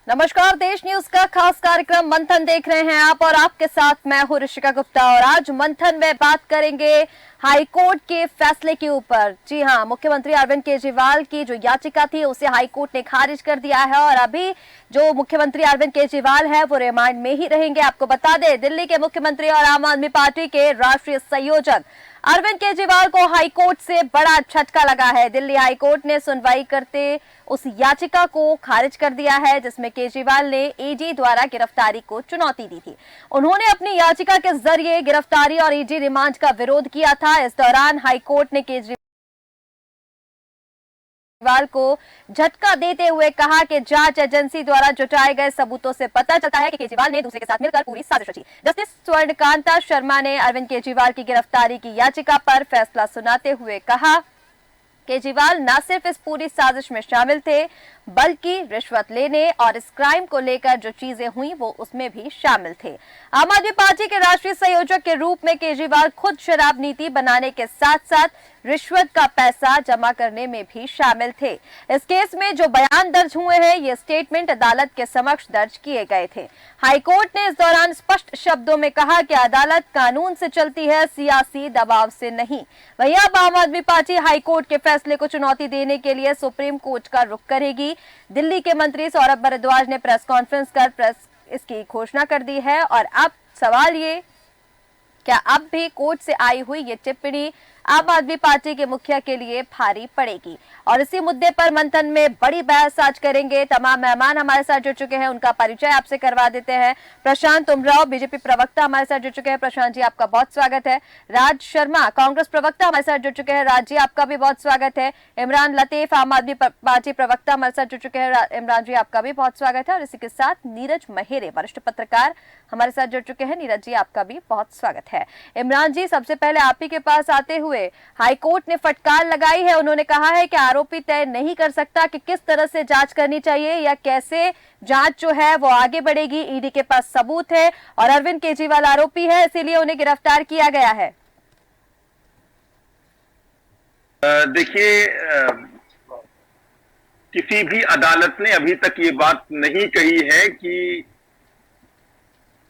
नमस्कार, देश न्यूज का खास कार्यक्रम मंथन देख रहे हैं आप और आपके साथ मैं हूं ऋषिका गुप्ता। और आज मंथन में बात करेंगे हाईकोर्ट के फैसले के ऊपर। जी हां, मुख्यमंत्री अरविंद केजरीवाल की जो याचिका थी उसे हाईकोर्ट ने खारिज कर दिया है और अभी जो मुख्यमंत्री अरविंद केजरीवाल है वो रिमांड में ही रहेंगे। आपको बता दें, दिल्ली के मुख्यमंत्री और आम आदमी पार्टी के राष्ट्रीय संयोजक अरविंद केजरीवाल को हाईकोर्ट से बड़ा झटका लगा है। दिल्ली हाईकोर्ट ने सुनवाई करते उस याचिका को खारिज कर दिया है जिसमें केजरीवाल ने ईडी द्वारा गिरफ्तारी को चुनौती दी थी। उन्होंने अपनी याचिका के जरिए गिरफ्तारी और ईडी रिमांड का विरोध किया था। इस दौरान हाईकोर्ट ने केजरीवाल को झटका देते हुए कहा कि जांच एजेंसी द्वारा जुटाए गए सबूतों से पता चलता है कि केजरीवाल ने दूसरे के साथ मिलकर पूरी साजिश रची। जस्टिस स्वर्णकांता शर्मा ने अरविंद केजरीवाल की गिरफ्तारी की याचिका पर फैसला सुनाते हुए कहा, केजरीवाल न सिर्फ इस पूरी साजिश में शामिल थे बल्कि रिश्वत लेने और इस क्राइम को लेकर जो चीजें हुई वो उसमें भी शामिल थे। आम आदमी पार्टी के राष्ट्रीय संयोजक के रूप में केजरीवाल खुद शराब नीति बनाने के साथ साथ रिश्वत का पैसा जमा करने में भी शामिल थे। इस केस में जो बयान दर्ज हुए हैं ये स्टेटमेंट अदालत के समक्ष दर्ज किए गए थे। हाईकोर्ट ने इस दौरान स्पष्ट शब्दों में कहा कि अदालत कानून से चलती है, सियासी दबाव से नहीं। वहीं अब आम आदमी पार्टी हाईकोर्ट के फैसले को चुनौती देने के लिए सुप्रीम कोर्ट का रुख करेगी। दिल्ली के मंत्री सौरभ भारद्वाज ने प्रेस कॉन्फ्रेंस कर इसकी घोषणा कर दी है। और अब सवाल ये, क्या अब भी कोर्ट से आई हुई ये टिप्पणी आम आदमी पार्टी के मुखिया के लिए भारी पड़ेगी? और इसी मुद्दे पर मंथन में बड़ी बहस आज करेंगे। तमाम मेहमान हमारे साथ जुड़ चुके हैं, उनका परिचय आपसे करवा देते हैं। प्रशांत उमराव, बीजेपी प्रवक्ता हमारे साथ जुड़ चुके हैं। प्रशांत जी, आपका बहुत स्वागत है। राज शर्मा, कांग्रेस प्रवक्ता हमारे साथ जुड़ चुके हैं। राज जी, आपका भी बहुत स्वागत है। इमरान लतीफ, आम आदमी पार्टी प्रवक्ता हमारे साथ जुड़ चुके हैं। इमरान जी, आपका भी बहुत स्वागत है। और इसी के साथ नीरज महेरे, वरिष्ठ पत्रकार हमारे साथ जुड़ चुके हैं। नीरज जी, आपका भी बहुत स्वागत है। इमरान जी, सबसे पहले आप ही के पास आते हुए, हाईकोर्ट ने फटकार लगाई है। उन्होंने कहा है कि आरोपी तय नहीं कर सकता कि किस तरह से जांच करनी चाहिए या कैसे जांच जो है वो आगे बढ़ेगी। ईडी के पास सबूत है और अरविंद केजरीवाल आरोपी है, इसीलिए उन्हें गिरफ्तार किया गया है। देखिए, किसी भी अदालत ने अभी तक ये बात नहीं कही है कि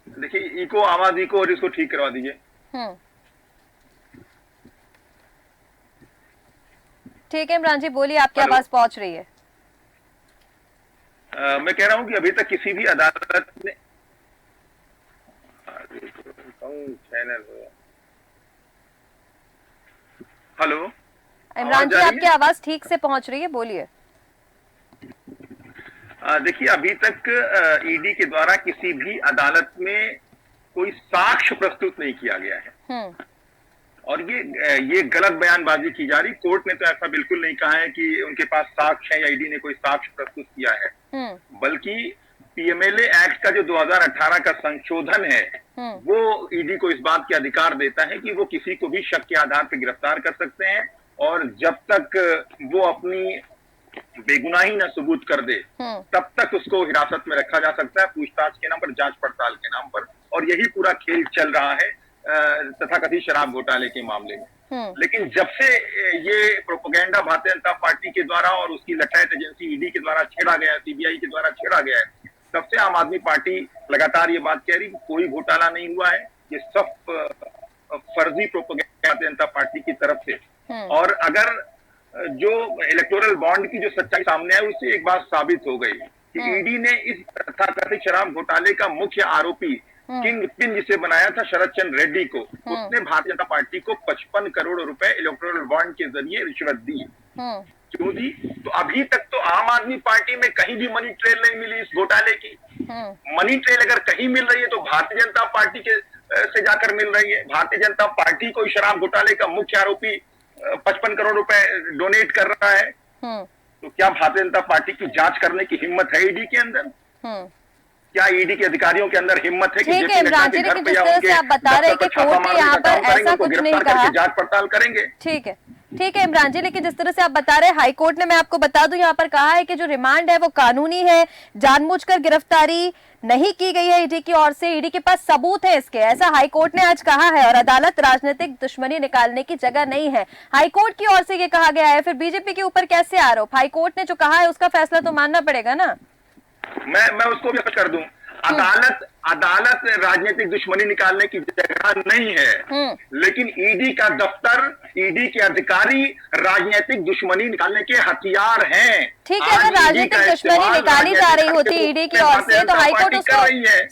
देखिए इको आम आदमी को और इसको ठीक करवा दीजिए। ठीक है इमरान जी, बोलिए, आपकी आवाज पहुंच रही है। मैं कह रहा हूं कि अभी तक किसी भी अदालत ने चैनल हेलो इमरान जी, आपकी आवाज ठीक से पहुंच रही है, बोलिए। देखिए, अभी तक ईडी के द्वारा किसी भी अदालत में कोई साक्ष्य प्रस्तुत नहीं किया गया है और ये गलत बयानबाजी की जा रही। कोर्ट ने तो ऐसा बिल्कुल नहीं कहा है कि उनके पास साक्ष्य है या ईडी ने कोई साक्ष्य प्रस्तुत किया है, बल्कि पीएमएलए एक्ट का जो 2018 का संशोधन है वो ईडी को इस बात के अधिकार देता है कि वो किसी को भी शक के आधार पर गिरफ्तार कर सकते हैं और जब तक वो अपनी बेगुनाही न सबूत कर दे तब तक उसको हिरासत में रखा जा सकता है, पूछताछ के नाम पर, जांच पड़ताल के नाम पर। और यही पूरा खेल चल रहा है तथाकथित शराब घोटाले के मामले में। लेकिन जब से ये प्रोपेगेंडा भारतीय जनता पार्टी के द्वारा और उसकी लठायत एजेंसी ईडी के द्वारा छेड़ा गया, सीबीआई के द्वारा छेड़ा गया है, तब से आम आदमी पार्टी लगातार ये बात कह रही कि कोई घोटाला नहीं हुआ है, ये सब फर्जी प्रोपेगेंडा भारतीय जनता पार्टी की तरफ से। और अगर जो इलेक्टोरल बॉन्ड की जो सच्चाई सामने है उससे एक बात साबित हो गई कि ईडी ने इस तथाकथित शराब घोटाले का मुख्य आरोपी किंग पिन जिसे बनाया था शरद चंद्र रेड्डी को, उसने भारतीय जनता पार्टी को 55 करोड़ रुपए इलेक्टोरल बॉन्ड के जरिए रिश्वत दी। क्यों दी? तो अभी तक तो आम आदमी पार्टी में कहीं भी मनी ट्रेल नहीं मिली इस घोटाले की। मनी ट्रेल अगर कहीं मिल रही है तो भारतीय जनता पार्टी के से जाकर मिल रही है। भारतीय जनता पार्टी को शराब घोटाले का मुख्य आरोपी 55 करोड़ रुपए डोनेट कर रहा है। तो क्या भारतीय जनता पार्टी की जांच करने की हिम्मत है ईडी के अंदर? क्या ईडी के अधिकारियों के अंदर हिम्मत है कि ठीक है इमरान जी, लेकिन जिस तरह से आप बता रहे हैं कि कोर्ट ने यहाँ पर ऐसा कुछ नहीं कहा, जांच पड़ताल करेंगे। ठीक है इमरान जी, लेकिन जिस तरह से आप बता रहे हैं, हाईकोर्ट ने, मैं आपको बता दूं, यहाँ पर कहा है कि जो रिमांड है वो कानूनी है, जानबूझकर गिरफ्तारी नहीं की गई है ईडी की ओर से, ईडी के पास सबूत है इसके, ऐसा हाईकोर्ट ने आज कहा है। और अदालत राजनीतिक दुश्मनी निकालने की जगह नहीं है, हाईकोर्ट की ओर से ये कहा गया है। फिर बीजेपी के ऊपर कैसे आरोप? हाईकोर्ट ने जो कहा है उसका फैसला तो मानना पड़ेगा ना। मैं उसको भी कर दूं। अदालत अदालत राजनीतिक दुश्मनी निकालने की जगह नहीं है, लेकिन ईडी का दफ्तर, ईडी के अधिकारी राजनीतिक दुश्मनी निकालने के हथियार हैं। ठीक है, अगर राजनीतिक दुश्मनी निकाली जा रही होती ईडी की ओर से तो हाईकोर्ट उसको,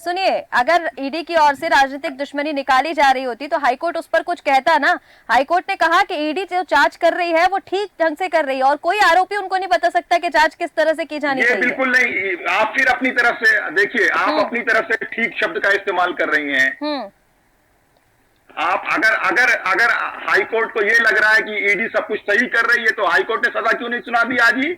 सुनिए, अगर ईडी की ओर से राजनीतिक दुश्मनी निकाली जा रही होती तो हाईकोर्ट उस पर कुछ कहता ना। हाईकोर्ट ने कहा कि ईडी जो जांच कर रही है वो ठीक ढंग से कर रही है और कोई आरोपी उनको नहीं बता सकता कि जांच किस तरह से की जानी चाहिए। बिल्कुल नहीं, आप फिर अपनी तरफ से देखिए, आप अपनी तरफ से ठीक शब्द का इस्तेमाल कर रही हैं। आप अगर हाईकोर्ट को ये लग रहा है कि ईडी सब कुछ सही कर रही है तो हाईकोर्ट ने सजा क्यों नहीं सुना दी आज ही?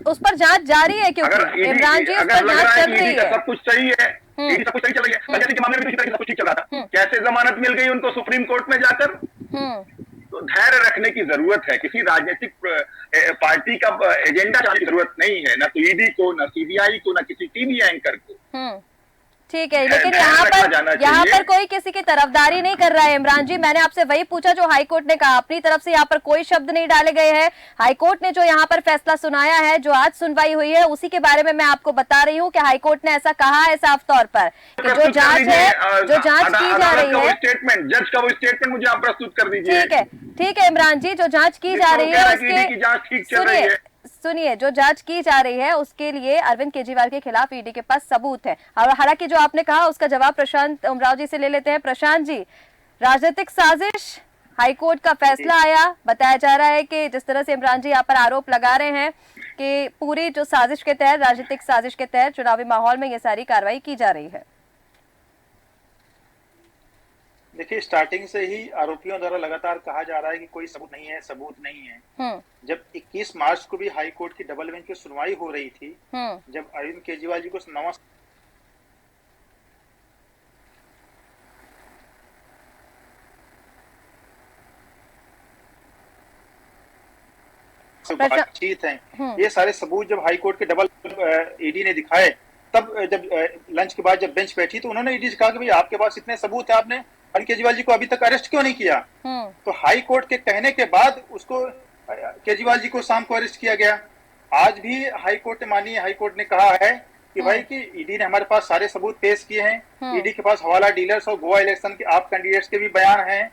उस पर जांच जारी है, क्योंकि इमरान जी उस पर जांच चल रही है। सब कुछ सही है, ईडी सब कुछ सही चल रही है, के मामले में भी सब कुछ ठीक चल रहा था, कैसे जमानत मिल गई उनको सुप्रीम कोर्ट में जाकर? तो धैर्य रखने की जरूरत है, किसी राजनीतिक पार्टी का एजेंडा जाने की जरूरत नहीं है, ना तो ईडी को, ना सीबीआई को, ना किसी टीवी एंकर को। ठीक है, लेकिन यहाँ पर कोई किसी की तरफदारी नहीं कर रहा है। इमरान जी, मैंने आपसे वही पूछा जो हाईकोर्ट ने कहा, अपनी तरफ से यहाँ पर कोई शब्द नहीं डाले गए हैं। हाईकोर्ट ने जो यहाँ पर फैसला सुनाया है, जो आज सुनवाई हुई है, उसी के बारे में मैं आपको बता रही हूँ कि हाईकोर्ट ने ऐसा कहा है साफ तौर पर कि जो जांच है, जो जांच की जा रही है, स्टेटमेंट, जज का वो स्टेटमेंट मुझे आप प्रस्तुत कर दीजिए। ठीक है इमरान जी, जो जांच की जा रही है उसके, सुनिए, जो जांच की जा रही है उसके लिए अरविंद केजरीवाल के खिलाफ ईडी के पास सबूत है। और हालांकि जो आपने कहा उसका जवाब प्रशांत उमराव जी से ले लेते हैं। प्रशांत जी, राजनीतिक साजिश, हाईकोर्ट का फैसला आया, बताया जा रहा है कि जिस तरह से इमरान जी यहाँ पर आरोप लगा रहे हैं कि पूरी जो साजिश के तहत, राजनीतिक साजिश के तहत चुनावी माहौल में ये सारी कार्रवाई की जा रही है। देखिए, स्टार्टिंग से ही आरोपियों द्वारा लगातार कहा जा रहा है कि कोई सबूत नहीं है, सबूत नहीं है। जब 21 मार्च को भी हाई कोर्ट की डबल बेंच की सुनवाई हो रही थी, जब अरविंद केजरीवाल जी को नवा बातचीत है, ये सारे सबूत जब हाई कोर्ट के डबल ईडी ने दिखाए, तब जब लंच के बाद जब बेंच बैठी तो उन्होंने ईडी से कहा कि भाई आपके पास इतने सबूत है, आपने अरविंद केजरीवाल जी को अभी तक अरेस्ट क्यों नहीं किया? तो हाई कोर्ट के कहने के बाद उसको, केजरीवाल जी को शाम को अरेस्ट किया गया। आज भी हाई कोर्ट ने मानी, हाई कोर्ट ने कहा है कि भाई कि ईडी ने हमारे पास सारे सबूत पेश किए हैं। ईडी के पास हवाला डीलर्स और गोवा इलेक्शन के आप कैंडिडेट्स के भी बयान हैं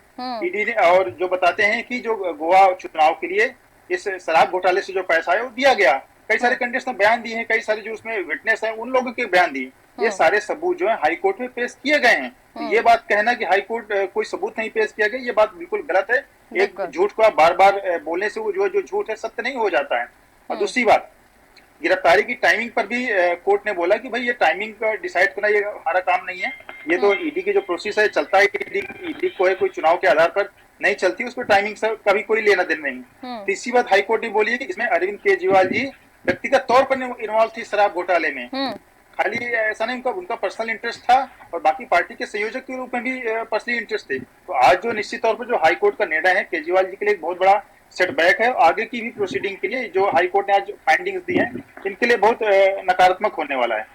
ईडी ने, और जो बताते हैं कि जो गोवा चुनाव के लिए इस शराब घोटाले से जो पैसा है वो दिया गया। कई सारे कैंडिडेट्स ने बयान दिए हैं, कई सारे जो उसमें विटनेस है उन लोगों के बयान दिए। ये सारे सबूत जो है हाई कोर्ट में पेश किए गए हैं। तो ये बात कहना कि हाई कोर्ट कोई सबूत नहीं पेश किया गया, ये बात बिल्कुल गलत है। एक झूठ को आप बार बार बोलने से वो जो झूठ है सत्य नहीं हो जाता है। और दूसरी बात, गिरफ्तारी की टाइमिंग पर भी कोर्ट ने बोला कि भाई ये टाइमिंग का डिसाइड करना ये हमारा काम नहीं है, ये तो ईडी की जो प्रोसेस है चलता है, ईडी कोई चुनाव के आधार पर नहीं चलती, उस पर टाइमिंग से कभी कोई लेना देना नहीं। तीसरी बात हाई कोर्ट ने बोली है कि इसमें अरविंद केजरीवाल जी व्यक्तिगत तौर पर इन्वॉल्व थी शराब घोटाले में। खाली ऐसा नहीं, उनका पर्सनल इंटरेस्ट था और बाकी पार्टी के संयोजक के रूप में भी पर्सनल इंटरेस्ट थे। तो आज जो निश्चित तौर पर जो हाई कोर्ट का निर्णय है केजरीवाल जी के लिए एक बहुत बड़ा सेटबैक है। आगे की भी प्रोसीडिंग के लिए जो हाई कोर्ट ने आज फाइंडिंग्स दी हैं, इनके लिए बहुत नकारात्मक होने वाला है।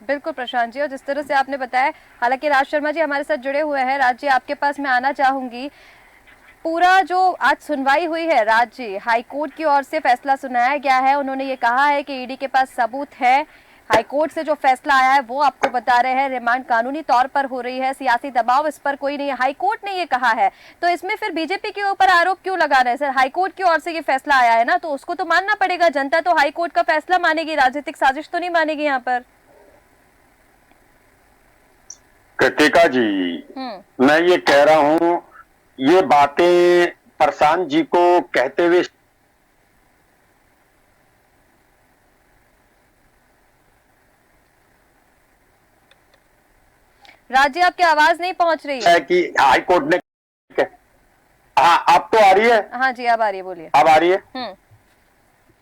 बिल्कुल प्रशांत जी, और जिस तरह से आपने बताया, हालांकि राज शर्मा जी हमारे साथ जुड़े हुए हैं। राज जी, आपके पास मैं आना चाहूंगी। पूरा जो आज सुनवाई हुई है राज जी, हाईकोर्ट की ओर से फैसला सुनाया गया है, उन्होंने ये कहा है कि ईडी के पास सबूत है। हाईकोर्ट से जो फैसला आया है वो आपको बता रहे हैं, रिमांड कानूनी तौर पर हो रही है, सियासी दबाव इस पर कोई नहीं है, हाईकोर्ट ने ये कहा है। तो इसमें फिर बीजेपी के ऊपर आरोप क्यों लगा रहे हैं सर? हाईकोर्ट की ओर से ये फैसला आया है ना, तो उसको तो मानना पड़ेगा। जनता तो हाईकोर्ट का फैसला मानेगी, राजनीतिक साजिश तो नहीं मानेगी यहाँ पर। कृतिका जी, मैं ये कह रहा हूँ, ये बातें प्रशांत जी को कहते हुए राज्य आपकी आवाज नहीं पहुंच रही है कि हाई कोर्ट ने, हाँ अब तो आ रही है? हाँ जी अब आ रही है, बोलिए। अब आ रही है।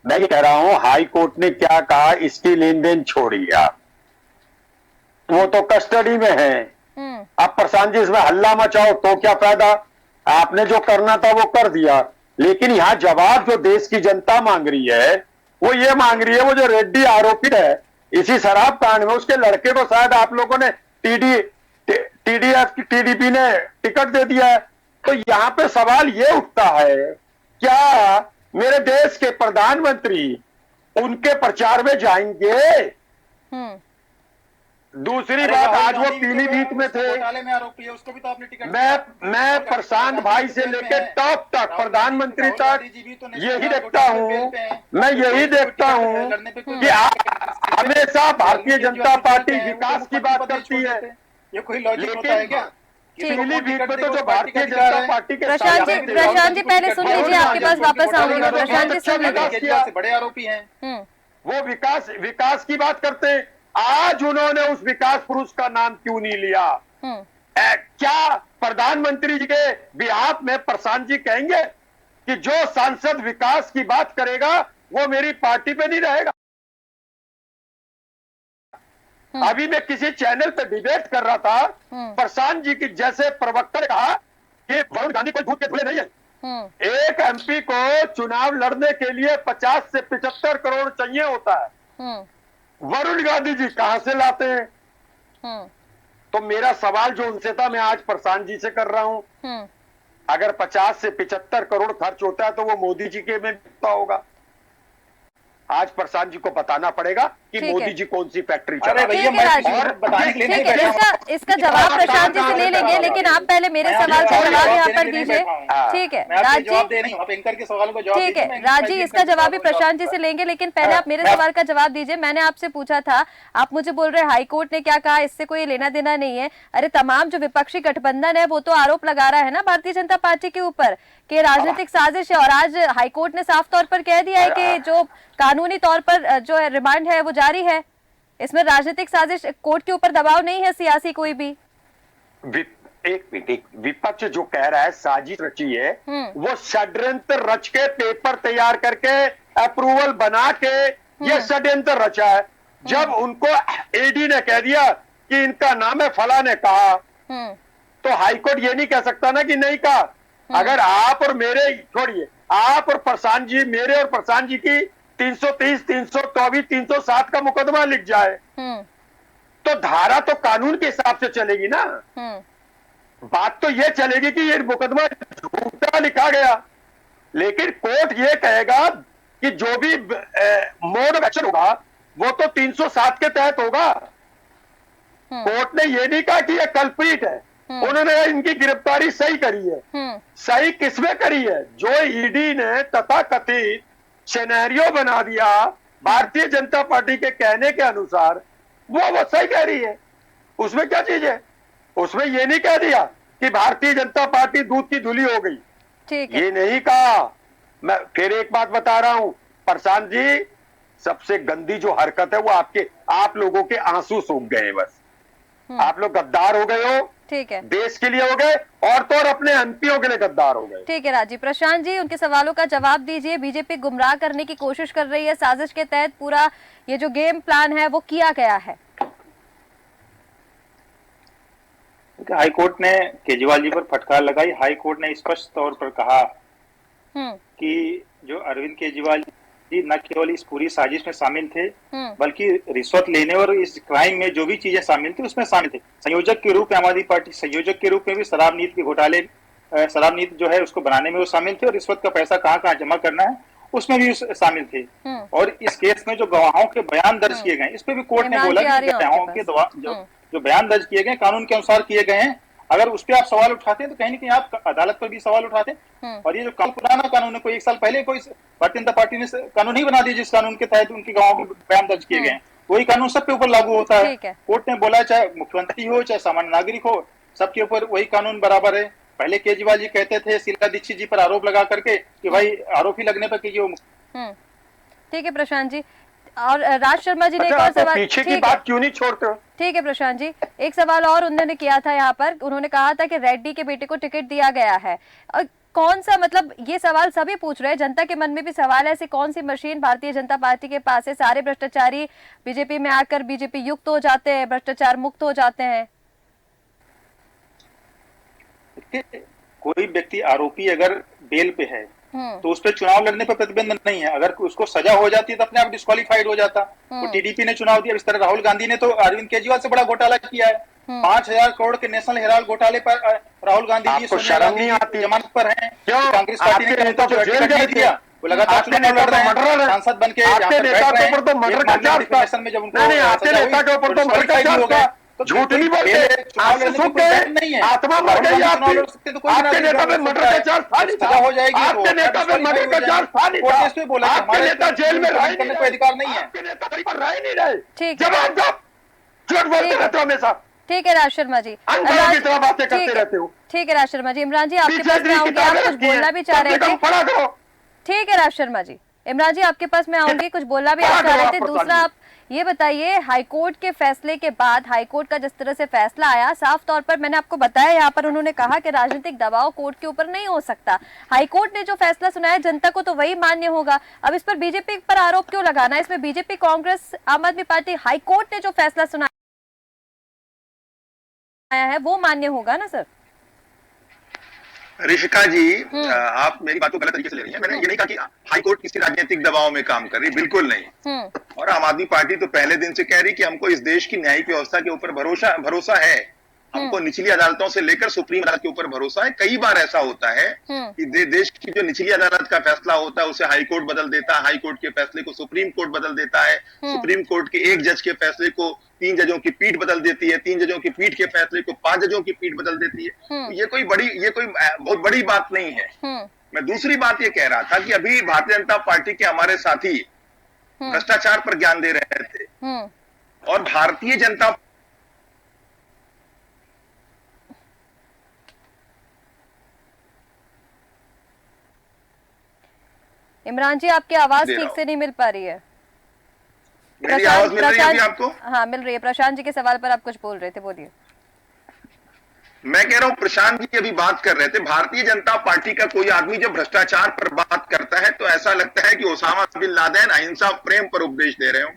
मैं ये कह रहा हूं, हाई कोर्ट ने क्या कहा, इसकी लेन देन छोड़िए आप, वो तो कस्टडी में है। अब प्रशांत जी इसमें हल्ला मचाओ तो क्या फायदा? आपने जो करना था वो कर दिया, लेकिन यहां जवाब जो देश की जनता मांग रही है वो ये मांग रही है, वो जो रेड्डी आरोपित है इसी शराब कांड में, उसके लड़के को शायद आप लोगों ने टीडीपी ने टिकट दे दिया है। तो यहां पे सवाल ये उठता है, क्या मेरे देश के प्रधानमंत्री उनके प्रचार में जाएंगे। दूसरी बात, आज वो पीलीभीत में थे। घोटाले में आरोपी है, उसको भी तो आपने टिकट मैं प्रशांत भाई से लेकर टॉप तक, प्रधानमंत्री तक यही देखता हूँ, मैं यही देखता हूँ कि हमेशा भारतीय जनता पार्टी विकास की बात करती है। ये कोई लॉजिक होता है क्या? पीलीभीत में तो जो भारतीय जनता पार्टी के प्रशांत जी पहले सुन लीजिए, आपके पास वापस आऊंगी। प्रशांत जी सुन लीजिए, बड़े आरोपी हैं। वो विकास की बात करते हैं। आज उन्होंने उस विकास पुरुष का नाम क्यों नहीं लिया? क्या प्रधानमंत्री जी के बिहाफ में प्रशांत जी कहेंगे कि जो सांसद विकास की बात करेगा वो मेरी पार्टी पे नहीं रहेगा? अभी मैं किसी चैनल पे डिबेट कर रहा था, प्रशांत जी की जैसे प्रवक्ता ने कहा कि वरुण गांधी कोई भूत के धुले नहीं है। एक एमपी को चुनाव लड़ने के लिए 50 से 75 करोड़ चाहिए होता है। वरुण गांधी जी कहां से लाते हैं? तो मेरा सवाल जो उनसे था, मैं आज प्रशांत जी से कर रहा हूं। अगर 50 से 75 करोड़ खर्च होता है तो वो मोदी जी के में बिकता होगा। आज प्रशांत जी को बताना पड़ेगा कि मोदी जी कौन सी फैक्ट्री चला रहे हैं। इसका जवाब प्रशांत जी से ले लेंगे, लेकिन आप पहले मेरे सवाल का जवाब यहाँ पर दीजिए। ठीक है राज जी, ठीक है राज जी, इसका जवाब भी प्रशांत जी से लेंगे, लेकिन पहले आप मेरे सवाल का जवाब दीजिए। मैंने आपसे पूछा था, आप मुझे बोल रहे हाईकोर्ट ने क्या कहा, इससे कोई लेना देना नहीं है। अरे तमाम जो विपक्षी गठबंधन है वो तो आरोप लगा रहा है ना भारतीय जनता पार्टी के ऊपर कि राजनीतिक साजिश है, और आज हाईकोर्ट ने साफ तौर पर कह दिया है कि जो कानूनी तौर पर जो है रिमांड है वो जारी है। इसमें राजनीतिक साजिश, कोर्ट के ऊपर दबाव नहीं है सियासी कोई भी। एक मिनट, विपक्ष जो कह रहा है साजिश रची है, वो षड्यंत्र रच के पेपर तैयार करके अप्रूवल बना के ये षड्यंत्र रचा है। जब उनको ईडी ने कह दिया कि इनका नाम है, फला ने कहा, तो हाईकोर्ट ये नहीं कह सकता ना कि नहीं कहा। अगर आप और मेरे, छोड़िए, आप और प्रशांत जी, मेरे और प्रशांत जी की 330, 324, 307 का मुकदमा लिख जाए तो धारा तो कानून के हिसाब से चलेगी ना। बात तो ये चलेगी कि ये मुकदमा झूठा लिखा गया, लेकिन कोर्ट ये कहेगा कि जो भी मोड ऑफ एक्शन होगा वो तो 307 के तहत होगा। कोर्ट ने ये नहीं कहा कि ये कल्प्रिट है, उन्होंने इनकी गिरफ्तारी सही करी है। सही किसमें करी है? जो ईडी ने तथाकथित सिनेरियो बना दिया भारतीय जनता पार्टी के कहने के अनुसार, वो सही कह रही है। उसमें क्या चीज है? उसमें ये नहीं कह दिया कि भारतीय जनता पार्टी दूध की धुली हो गई, ठीक है। ये नहीं कहा। मैं फिर एक बात बता रहा हूं प्रशांत जी, सबसे गंदी जो हरकत है वो आप लोगों के आंसू सूख गए। बस आप लोग गद्दार हो गए हो, ठीक है, देश के लिए हो गए और तो और अपने एमपीओ के लिए गद्दार हो गए। ठीक है राजीव। प्रशांत जी, उनके सवालों का जवाब दीजिए। बीजेपी गुमराह करने की कोशिश कर रही है, साजिश के तहत पूरा ये जो गेम प्लान है वो किया गया है। हाईकोर्ट ने केजरीवाल जी पर फटकार लगाई। हाईकोर्ट ने स्पष्ट तौर पर कहा कि जो अरविंद केजरीवाल जी न केवल इस पूरी साजिश में शामिल थे, बल्कि रिश्वत लेने और इस क्राइम में जो भी चीजें शामिल थी उसमें शामिल थे। संयोजक के रूप में, आम आदमी पार्टी संयोजक के रूप में भी शराब नीति के घोटाले, शराब नीति जो है उसको बनाने में वो शामिल थे, और रिश्वत का पैसा कहाँ कहाँ जमा करना है उसमें भी शामिल थे। और इस केस में जो गवाहों के बयान दर्ज किए गए, इस पे भी कोर्ट ने बोला कि गवाहों के जो बयान दर्ज किए गए कानून के अनुसार किए गए हैं। अगर उस पर आप सवाल उठाते हैं तो कहीं ना कहीं आप अदालत पर भी सवाल उठाते हैं। और ये जो पुराना कानून है, कोई 1 साल पहले कोई भारतीय जनता पार्टी ने कानून नहीं बना दिया जिस कानून के तहत उनके गवाहों के बयान दर्ज किए गए, वही कानून सबके ऊपर लागू होता है। कोर्ट ने बोला चाहे मुख्यमंत्री हो चाहे सामान्य नागरिक हो, सबके ऊपर वही कानून बराबर है। पहले केजरीवाल जी कहते थे शीला दीक्षित जी पर आरोप लगा करके कि भाई आरोपी लगने पर कीजिए। ठीक है प्रशांत जी। और राज शर्मा जी ने एक और सवाल, पीछे की बात क्यों नहीं छोड़ते हो? ठीक है प्रशांत जी, एक सवाल और उन्होंने किया था यहाँ पर। उन्होंने कहा था कि रेड्डी के बेटे को टिकट दिया गया है। और कौन सा, मतलब ये सवाल सभी पूछ रहे हैं, जनता के मन में भी सवाल है, ऐसी कौन सी मशीन भारतीय जनता पार्टी के पास है? सारे भ्रष्टाचारी बीजेपी में आकर बीजेपी युक्त हो जाते हैं, भ्रष्टाचार मुक्त हो जाते हैं। कोई व्यक्ति आरोपी अगर बेल पे है तो उस पर चुनाव लड़ने पर प्रतिबंध नहीं है। अगर उसको सजा हो जाती है तो अपने आप डिस्क्वालीफाइड हो जाता। तो टीडीपी ने चुनाव दिया। इस तरह राहुल गांधी ने तो अरविंद केजरीवाल से बड़ा घोटाला किया है। 5,000 करोड़ के नेशनल हेराल्ड घोटाले पर राहुल गांधी जी शर्म नहीं आती? जमानत पर हैं। क्यों? कांग्रेस पार्टी ने तो टिकट नहीं दिया। वो लगातार आपके नेता तो मर्डरर है, सांसद बन के आपके नेता के ऊपर तो मर्डर का चार्ज था। में जब उनको नहीं, आपके नेता के ऊपर तो मर्डर का चार्ज था। झूठ नहीं बोलते, आपसे सुख के आत्मा मर गई आपकी। आपके नेता पे मर्डर का चार्ज था नहीं था, हो जाएगी, आपके नेता पे मर्डर का चार्ज था नहीं था, आपके नेता जेल में रहे करने का अधिकार नहीं है, आपके नेता कहीं पर रह नहीं रहे। ठीक है। जवाब दो, झूठ बोलते रहते हो हमेशा, ठीक है राज शर्मा जी, अंधों की तरह बातें करते रहते हो। ठीक है राज शर्मा जी। इमरान जी आपके पास मैं आऊंगी, आप कुछ बोलना भी चाह रहे थे। पढ़ा करो। ठीक है राज शर्मा जी, इमरान जी आपके पास मैं आऊंगी, कुछ बोलना भी आप चाह रहे थे। दूसरा आप ये बताइए, हाईकोर्ट के फैसले के बाद, हाईकोर्ट का जिस तरह से फैसला आया, साफ तौर पर मैंने आपको बताया यहाँ पर, उन्होंने कहा कि राजनीतिक दबाव कोर्ट के ऊपर नहीं हो सकता। हाईकोर्ट ने जो फैसला सुनाया जनता को तो वही मान्य होगा। अब इस पर बीजेपी पर आरोप क्यों लगाना? इसमें बीजेपी, कांग्रेस, आम आदमी पार्टी, हाईकोर्ट ने जो फैसला सुनाया है वो मान्य होगा ना सर? ऋषिका जी, आप मेरी बात को गलत तरीके से ले रही हैं। मैंने ये नहीं कहा कि हाईकोर्ट किसी राजनीतिक दबाव में काम कर रही, बिल्कुल नहीं। और आम आदमी पार्टी तो पहले दिन से कह रही कि हमको इस देश की न्यायिक व्यवस्था के ऊपर भरोसा है। हमको निचली अदालतों से लेकर सुप्रीम अदालत के ऊपर भरोसा है। कई बार ऐसा होता है कि देश की जो निचली अदालत का फैसला होता है उसे हाई कोर्ट बदल देता है, हाई कोर्ट के फैसले को सुप्रीम कोर्ट बदल देता है, सुप्रीम कोर्ट के एक जज के फैसले को 3 जजों की पीठ बदल देती है, 3 जजों की पीठ के फैसले को 5 जजों की पीठ बदल देती है। तो ये कोई बहुत बड़ी बात नहीं है। मैं दूसरी बात ये कह रहा था कि अभी भारतीय जनता पार्टी के हमारे साथी भ्रष्टाचार पर ज्ञान दे रहे थे और भारतीय जनता इमरान जी आपकी आवाज ठीक से नहीं मिल पा रही है। मेरी आवाज मिल रही है अभी आपको? हाँ मिल रही है। प्रशांत जी के सवाल पर आप कुछ बोल रहे थे, बोलिए। मैं कह रहा हूं, प्रशांत जी अभी बात कर रहे थे, भारतीय जनता पार्टी का कोई आदमी जब भ्रष्टाचार पर बात करता है तो ऐसा लगता है कि ओसामा बिन लादेन अहिंसा प्रेम पर उपदेश दे रहे हो।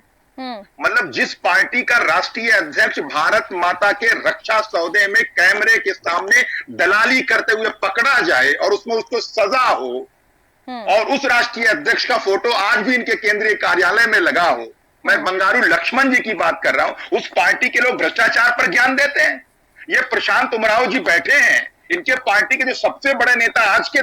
मतलब जिस पार्टी का राष्ट्रीय अध्यक्ष भारत माता के रक्षा सौदे में कैमरे के सामने दलाली करते हुए पकड़ा जाए और उसमें उसको सजा हो और उस राष्ट्रीय अध्यक्ष का फोटो आज भी इनके केंद्रीय कार्यालय में लगा हो, मैं बंगारू लक्ष्मण जी की बात कर रहा हूं, उस पार्टी के लोग भ्रष्टाचार पर ज्ञान देते हैं। ये प्रशांत उमराव जी बैठे हैं, इनके पार्टी के जो सबसे बड़े नेता आज के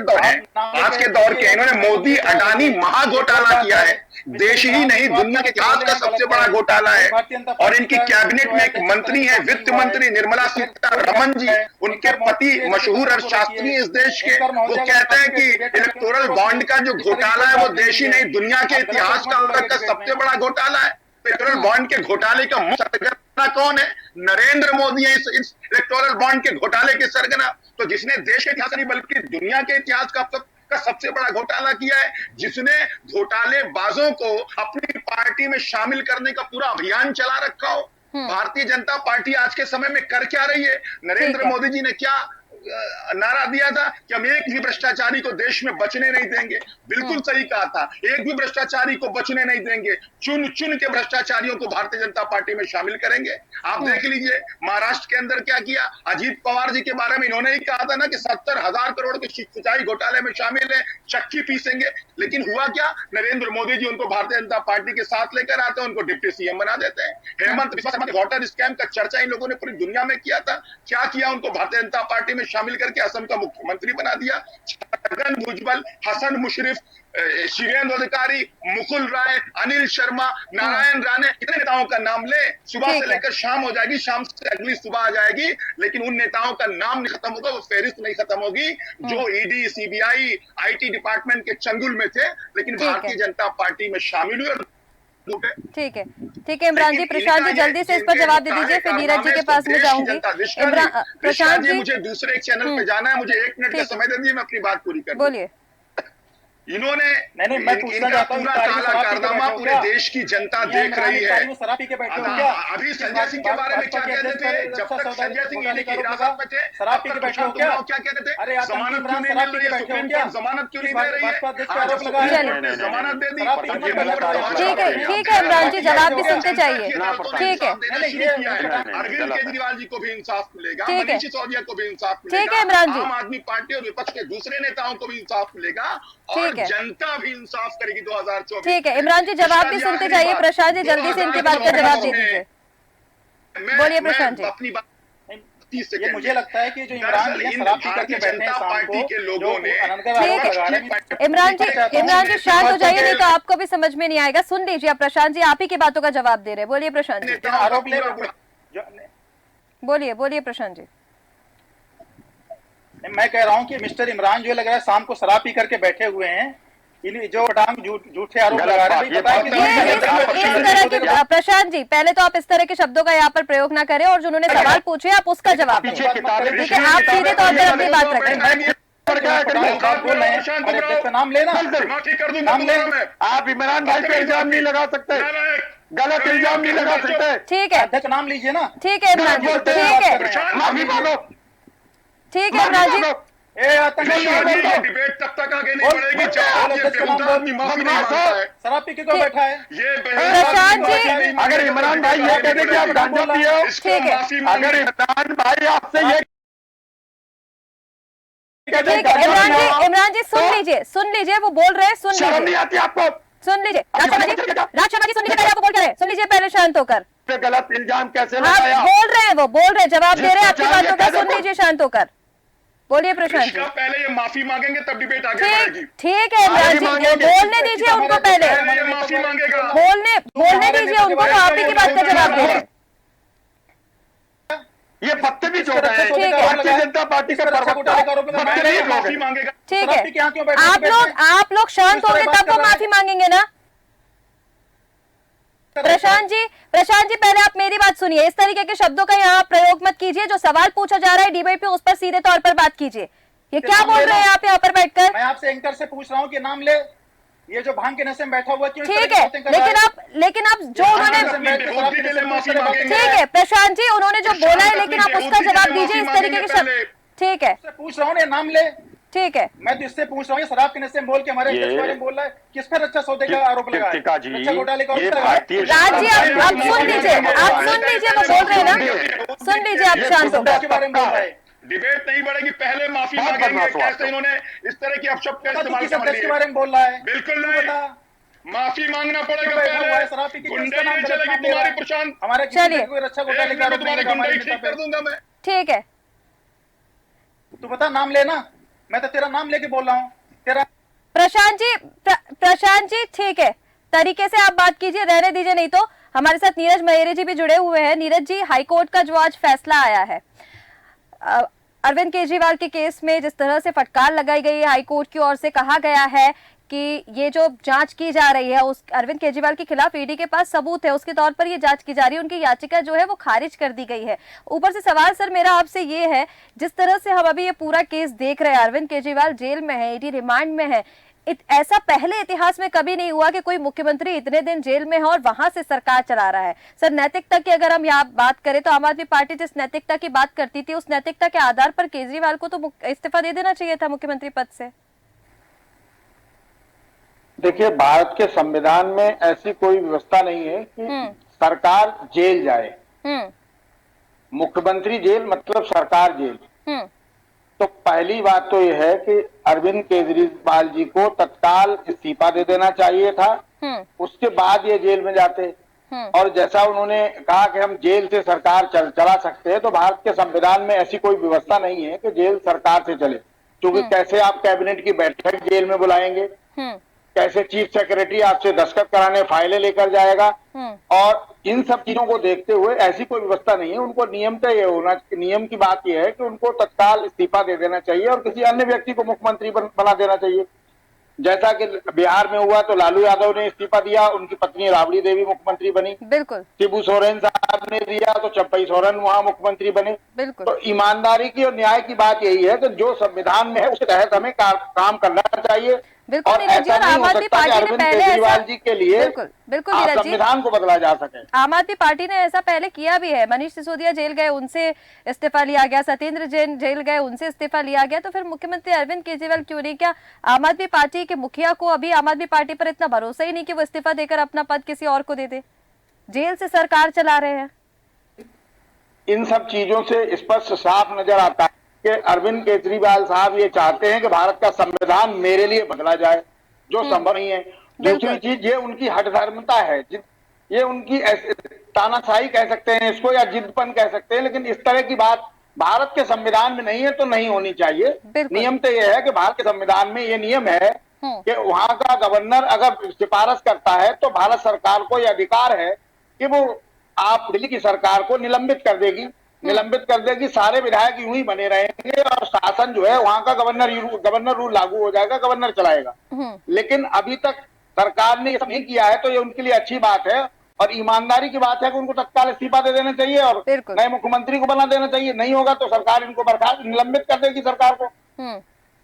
दौर के इन्होंने मोदी अडानी महाघोटाला किया है। देश ही नहीं दुनिया के इतिहास का सबसे बड़ा घोटाला है। और इनकी कैबिनेट में एक मंत्री है, वित्त मंत्री निर्मला सीतारमण जी, उनके पति मशहूर अर्थशास्त्री इस देश के, वो कहते हैं कि इलेक्टोरल बॉन्ड का जो घोटाला है वो देश ही नहीं दुनिया के इतिहास का सबसे बड़ा घोटाला है। इलेक्टोरल बॉन्ड के घोटाले का मुख्य सरगना कौन है? नरेंद्र मोदी है इस इलेक्टोरल बॉन्ड के घोटाले के सरगना। तो जिसने देश के इतिहास नहीं बल्कि दुनिया के इतिहास का सबसे बड़ा घोटाला किया है, जिसने घोटालेबाजों को अपनी पार्टी में शामिल करने का पूरा अभियान चला रखा हो। भारतीय जनता पार्टी आज के समय में कर क्या रही है? नरेंद्र मोदी जी ने क्या नारा दिया था कि हम एक भी भ्रष्टाचारी को देश में बचने नहीं देंगे। बिल्कुल सही कहा था, एक भी भ्रष्टाचारी को बचने नहीं देंगे, चुन चुन के भ्रष्टाचारियों को भारतीय जनता पार्टी में शामिल करेंगे। आप देख लीजिए महाराष्ट्र के अंदर क्या किया। अजीत पवार जी के बारे में इन्होंने ही कहा था ना कि 70,000 करोड़ के सिंचाई घोटाले में शामिल है, चक्की पीसेंगे। लेकिन हुआ क्या? नरेंद्र मोदी जी उनको भारतीय जनता पार्टी के साथ लेकर आते हैं, उनको डिप्टी सीएम बना देते हैं। हेमंत बिस्वा शर्मा के वाटर स्कैम का चर्चा इन लोगों ने पूरी दुनिया में किया था। क्या किया? उनको भारतीय जनता पार्टी में शामिल करके असम का मुख्यमंत्री बना दिया। छगन भुजबल, हसन मुशर्रफ, शिवेंद्र अधिकारी, मुकुल राय, अनिल शर्मा, नारायण राणे, इतने नेताओं का नाम ले, सुबह से लेकर शाम हो जाएगी, शाम से अगली सुबह आ जाएगी, लेकिन उन नेताओं का नाम नहीं खत्म होगा, वो फहरिस्त नहीं खत्म होगी जो ईडी, सीबीआई, आईटी डिपार्टमेंट के चंगुल में थे लेकिन भारतीय जनता पार्टी में शामिल हुए। ठीक है इमरान जी। प्रशांत जी जल्दी से इस पर जवाब दे दीजिए, फिर नीरज जी के पास में जाऊंगी। प्रशांत जी मुझे दूसरे एक चैनल पे जाना है, मुझे 1 मिनट का समय दे दीजिए, मैं अपनी बात पूरी कर। बोलिए। इन्होंने इनका पूरा काला कारनामा पूरे देश की जनता देख रही है। अभी संजय सिंह के बारे में क्या कहते थे? जब तक संजय सिंह ईडी की हिरासत में थे क्या कहते थे? जमानत क्यों नहीं मिल रही है? सुप्रीम कोर्ट जमानत क्यों नहीं दे रही है? जमानत दे दी। ठीक है इमरान जी, जवाब भी सुनते चाहिए। ठीक है, अरविंद केजरीवाल जी को भी इंसाफ मिलेगा, मनीष सिसोदिया को भी इंसाफ मिलेगा, ठीक है इमरान जी, आम आदमी पार्टी और विपक्ष के दूसरे नेताओं को भी इंसाफ मिलेगा और जनता भी इंसाफ करेगी 2024। ठीक है इमरान जी, जवाब भी सुनते चाहिए। प्रशांत जी जल्दी से इनकी बात का जवाब दे दीजिए। बोलिए प्रशांत जी। अपनी बात 30 ये सेकंड। मुझे लगता है कि जो इमरान जी शराब पी करके बैठे हैं शाम को, के लोगों ने इमरान जी शांत हो जाइए, नहीं तो आपको भी समझ में नहीं आएगा। सुन लीजिए, अब प्रशांत जी आप ही की बातों का जवाब दे रहे हैं। बोलिए प्रशांत जी, आरोप ले बोलिए प्रशांत जी। मैं कह रहा हूं कि मिस्टर इमरान जो लग रहा है शाम को शराब पी करके बैठे हुए हैं, इन जो झूठे आरोप लगा रहे हैं। प्रशांत जी, पहले तो आप इस तरह के शब्दों का यहाँ पर प्रयोग ना करें, और जिन्होंने सवाल पूछे आप उसका जवाब दें। ठीक है, आप सीधे तौर पर अपनी बात रखें। नाम लेना, नाम ले। आप इमरान भाई पे इल्जाम नहीं लगा सकते, गलत इल्जाम नहीं लगा सकते। ठीक है, अध्यक्ष नाम लीजिए ना। ठीक है इमरान जी, ठीक है, माफी मांगो, ठीक है इमरान जी। डिबेट तब तक आगे नहीं बढ़ेगी जब तक ये बेहुदा आदमी माफी नहीं मांगता है। शराब पी के क्यों बैठा है? ये प्रशांत जी, अगर इमरान भाई ये कहते कि आप गांजा पिए हो, ठीक है, अगर इमरान भाई आपसे ये ठीक है इमरान जी सुन लीजिए, वो बोल रहे हैं, सुन शर्म नहीं लीजिए, आती आपको? सुन लीजिए राज शर्मा जी, सुन लीजिए, पहले आपको बोल रहे हैं, सुन लीजिए पहले, शांत होकर। पे गलत इल्जाम कैसे हाँ लगाया? बोल रहे हैं, वो बोल रहे हैं, जवाब दे रहे हैं आपकी बातों का, सुन लीजिए शांत होकर। बोलिए प्रशांत जी। पहले ये माफी मांगेंगे तब डिबेट आगे बढ़ेगी। ठीक है इमरान जी, बोलने दीजिए उनको, पहले ये माफी मांगेगा। बोलने दीजिए उनको, तो आप ही की बात का जवाब दे रहे हैं। ये बदतमीज हो गए हैं। ठीक है। भारतीय जनता पार्टी का प्रवक्ता बदतमीज हो माफी गए। मांगेगा। ठीक है, आप लोग शांत होंगे तब वो माफी मांगेंगे ना। प्रशांत जी पहले आप मेरी बात सुनिए, इस तरीके के शब्दों का यहाँ प्रयोग मत कीजिए। जो सवाल पूछा जा रहा है डिबेट पे, उस पर सीधे तौर पर बात कीजिए। ये क्या बोल रहे हैं आप यहाँ पर बैठकर? मैं आपसे एंकर से पूछ रहा हूँ कि नाम ले, ये जो भांग के नशे में बैठा हुआ क्यों? ठीक है, लेकिन आप जो उन्होंने, ठीक है प्रशांत जी, उन्होंने जो बोला है, लेकिन आप उसका जवाब दीजिए इस तरीके के शब्द। ठीक है, पूछ रहा हूँ नाम ले। ठीक है, मैं तो इससे पूछ रहा हूँ, शराब के नशे में बोल के हमारे बारे में बोल रहा है, किस पर अच्छा सौदे का आरोप लगा है? कृतिका जी, अच्छा घोटाले का ये आरोप लगा है? भारतीय राज जी आप सुन लीजिए, वो बोल रहे हैं ना, सुन लीजिए आप शांत होकर। के बारे में बोल रहा है। डिबेट नहीं बढ़ेगी, पहले माफी मांगेंगे। कैसे इन्होंने इस तरह की अपशब्द का इस्तेमाल किस अध्यक्ष के बारे में बोल रहा है? बिल्कुल नहीं, माफी मांगना पड़ेगा पहले। गुंडे नहीं चलेगी तुम्हारी प्रशांत। हमारे चलिए, कोई रक्षा घोटाले का आरोप तुम्हारे गुंडे ठीक कर दूंगा मैं। ठीक है, तू बता नाम लेना, मैं तो तेरा नाम लेके बोल रहा हूँ। तेरा प्रशांत जी ठीक है, तरीके से आप बात कीजिए, रहने दीजिए। नहीं तो हमारे साथ नीरज महेरे जी भी जुड़े हुए हैं। नीरज जी, हाईकोर्ट का जो आज फैसला आया है अरविंद केजरीवाल के केस में, जिस तरह से फटकार लगाई गई है हाईकोर्ट की ओर से, कहा गया है कि ये जो जांच की जा रही है उस अरविंद केजरीवाल के खिलाफ ईडी के पास सबूत है, उसके तौर पर ये जांच की जा रही है। उनकी याचिका जो है वो खारिज कर दी गई है। ऊपर से सवाल सर मेरा आपसे ये है, जिस तरह से हम अभी ये पूरा केस देख रहे हैं, अरविंद केजरीवाल जेल में है, ईडी रिमांड में है। ऐसा पहले इतिहास में कभी नहीं हुआ कि कोई मुख्यमंत्री इतने दिन जेल में है और वहां से सरकार चला रहा है। सर, नैतिकता की अगर हम यहाँ बात करें तो आम आदमी पार्टी जिस नैतिकता की बात करती थी, उस नैतिकता के आधार पर केजरीवाल को तो इस्तीफा दे देना चाहिए था मुख्यमंत्री पद से। देखिए, भारत के संविधान में ऐसी कोई व्यवस्था नहीं है कि सरकार जेल जाए। मुख्यमंत्री जेल मतलब सरकार जेल। तो पहली बात तो यह है कि अरविंद केजरीवाल जी को तत्काल इस्तीफा दे देना चाहिए था, उसके बाद ये जेल में जाते। और जैसा उन्होंने कहा कि हम जेल से सरकार चला सकते हैं, तो भारत के संविधान में ऐसी कोई व्यवस्था नहीं है कि जेल सरकार से चले। क्योंकि कैसे आप कैबिनेट की बैठक जेल में बुलाएंगे, कैसे चीफ सेक्रेटरी आपसे दस्तखत कराने फाइलें लेकर जाएगा, और इन सब चीजों को देखते हुए ऐसी कोई व्यवस्था नहीं है। उनको नियम की बात यह है कि उनको तत्काल इस्तीफा दे देना चाहिए और किसी अन्य व्यक्ति को मुख्यमंत्री बना देना चाहिए। जैसा कि बिहार में हुआ तो लालू यादव ने इस्तीफा दिया, उनकी पत्नी राबड़ी देवी मुख्यमंत्री बनी। बिल्कुल। शिबू सोरेन साहब ने दिया तो चंपई सोरेन वहां मुख्यमंत्री बने। बिल्कुल। तो ईमानदारी की और न्याय की बात यही है कि जो संविधान में है उसके तहत हमें काम करना चाहिए। बिल्कुल, और ऐसा नहीं हो सकता कि अरविंद केजरीवाल जी के लिए संविधान को बदला जा सके। आम आदमी पार्टी ने ऐसा पहले किया भी है। मनीष सिसोदिया जेल गए, उनसे इस्तीफा लिया गया। सत्येंद्र जैन जेल गए, उनसे इस्तीफा लिया गया। तो फिर मुख्यमंत्री अरविंद केजरीवाल क्यों नहीं? क्या आम आदमी पार्टी के मुखिया को अभी आम आदमी पार्टी पर इतना भरोसा ही नहीं कि वो इस्तीफा देकर अपना पद किसी और को दे दे? जेल से सरकार चला रहे हैं। इन सब चीजों से स्पष्ट साफ नजर आता है कि अरविंद केजरीवाल साहब ये चाहते हैं कि भारत का संविधान मेरे लिए बदला जाए, जो संभव नहीं है। दूसरी चीज, ये उनकी हठधर्मता है, ये उनकी तानाशाही कह सकते हैं इसको या जिद्दपन कह सकते हैं, लेकिन इस तरह की बात भारत के संविधान में नहीं है तो नहीं होनी चाहिए। नियम तो यह है कि भारत के संविधान में ये नियम है कि वहां का गवर्नर अगर सिफारिश करता है तो भारत सरकार को यह अधिकार है कि वो आप दिल्ली की सरकार को निलंबित कर देगी, सारे विधायक यूं ही बने रहेंगे और शासन जो है वहां का गवर्नर रूल लागू हो जाएगा, गवर्नर चलाएगा। लेकिन अभी तक सरकार ने ये नहीं किया है तो ये उनके लिए अच्छी बात है और ईमानदारी की बात है कि उनको तत्काल इस्तीफा दे देना चाहिए और नए मुख्यमंत्री को बना देना चाहिए। नहीं होगा तो सरकार इनको बर्खास्त निलंबित कर देगी सरकार को।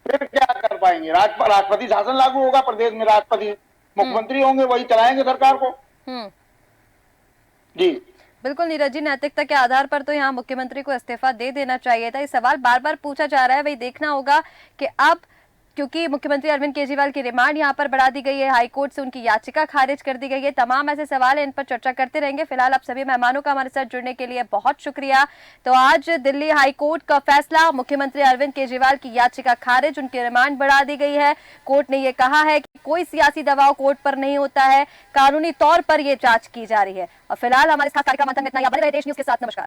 फिर क्या कर पाएंगे? राष्ट्रपति शासन लागू होगा, प्रदेश में राष्ट्रपति मुख्यमंत्री होंगे, वही चलाएंगे सरकार को। जी बिल्कुल नीरज जी, नैतिकता के आधार पर तो यहाँ मुख्यमंत्री को इस्तीफा दे देना चाहिए था। ये सवाल बार बार पूछा जा रहा है, वही देखना होगा कि अब क्योंकि मुख्यमंत्री अरविंद केजरीवाल की रिमांड यहाँ पर बढ़ा दी गई है, हाईकोर्ट से उनकी याचिका खारिज कर दी गई है, तमाम ऐसे सवाल है, इन पर चर्चा करते रहेंगे। फिलहाल आप सभी मेहमानों का हमारे साथ जुड़ने के लिए बहुत शुक्रिया। तो आज दिल्ली हाईकोर्ट का फैसला, मुख्यमंत्री अरविंद केजरीवाल की याचिका खारिज, उनकी रिमांड बढ़ा दी गई है। कोर्ट ने ये कहा है कि कोई सियासी दबाव कोर्ट पर नहीं होता है, कानूनी तौर पर यह जांच की जा रही है। और फिलहाल हमारे साथ कार्यक्रम में इतना ही। बने रहे देश न्यूज के साथ। नमस्कार।